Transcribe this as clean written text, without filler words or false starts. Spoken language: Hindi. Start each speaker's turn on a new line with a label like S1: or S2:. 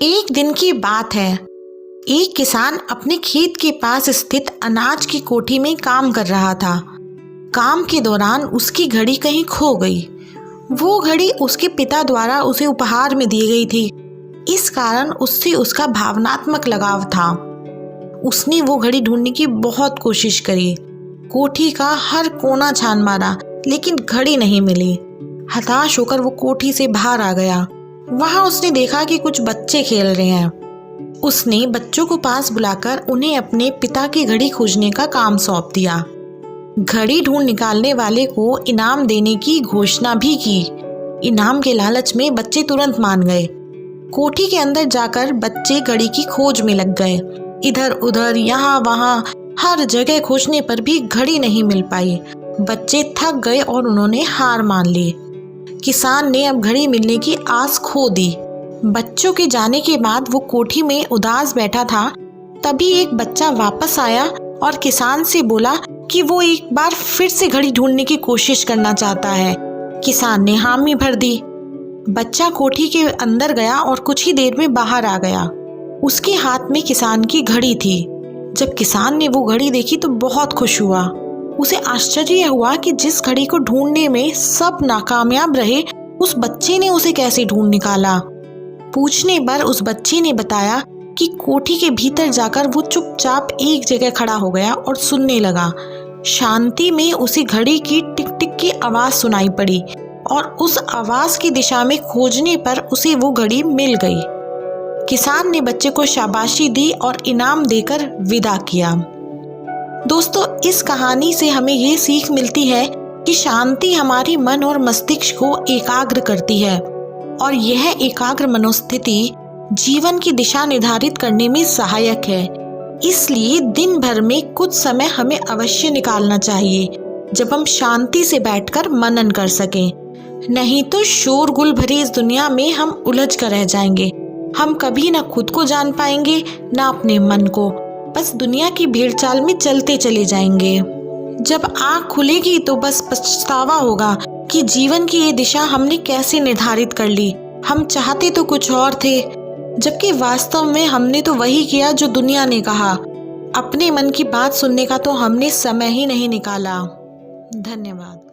S1: एक दिन की बात है। एक किसान अपने खेत के पास स्थित अनाज की कोठी में काम कर रहा था। काम के दौरान उसकी घड़ी कहीं खो गई। वो घड़ी उसके पिता द्वारा उसे उपहार में दी गई थी। इस कारण उससे उसका भावनात्मक लगाव था। उसने वो घड़ी ढूंढने की बहुत कोशिश करी। कोठी का हर कोना छान मारा, लेकिन घड़ी नहीं मिली। हताश होकर वो कोठी से बाहर आ गया। वहां उसने देखा कि कुछ बच्चे खेल रहे हैं। उसने बच्चों को पास बुलाकर उन्हें अपने पिता की घड़ी खोजने का काम सौंप दिया। घड़ी ढूंढ निकालने वाले को इनाम देने की घोषणा भी की। इनाम के लालच में बच्चे तुरंत मान गए। कोठी के अंदर जाकर बच्चे घड़ी की खोज में लग गए। इधर उधर यहाँ वहाँ हर जगह खोजने पर भी घड़ी नहीं मिल पाई। बच्चे थक गए और उन्होंने हार मान ली। किसान ने अब घड़ी मिलने की आस खो दी। बच्चों के जाने के बाद वो कोठी में उदास बैठा था। तभी एक बच्चा वापस आया और किसान से बोला कि वो एक बार फिर से घड़ी ढूंढने की कोशिश करना चाहता है। किसान ने हामी भर दी। बच्चा कोठी के अंदर गया और कुछ ही देर में बाहर आ गया। उसके हाथ में किसान की घड़ी थी। जब किसान ने वो घड़ी देखी तो बहुत खुश हुआ। उसे आश्चर्य हुआ कि जिस घड़ी को ढूंढने में सब नाकामयाब रहे, उस बच्चे ने उसे कैसे ढूंढ निकाला। पूछने पर उस बच्चे ने बताया कि कोठी के भीतर जाकर वो चुपचाप एक जगह खड़ा हो गया और सुनने लगा। शांति में उसे घड़ी की टिक टिक की आवाज सुनाई पड़ी और उस आवाज की दिशा में खोजने पर उसे वो घड़ी मिल गई। किसान ने बच्चे को शाबाशी दी और इनाम देकर विदा किया। दोस्तों, इस कहानी से हमें ये सीख मिलती है कि शांति हमारी मन और मस्तिष्क को एकाग्र करती है और यह एकाग्र मनोस्थिति जीवन की दिशा निर्धारित करने में सहायक है। इसलिए दिन भर में कुछ समय हमें अवश्य निकालना चाहिए जब हम शांति से बैठकर मनन कर सकें। नहीं तो शोरगुल भरी इस दुनिया में हम उलझ कर रह जाएंगे। हम कभी ना खुद को जान पाएंगे ना अपने मन को, बस दुनिया की भीड़चाल में चलते चले जाएंगे। जब आँख खुलेगी तो बस पछतावा होगा कि जीवन की ये दिशा हमने कैसे निर्धारित कर ली। हम चाहते तो कुछ और थे, जबकि वास्तव में हमने तो वही किया जो दुनिया ने कहा। अपने मन की बात सुनने का तो हमने समय ही नहीं निकाला। धन्यवाद।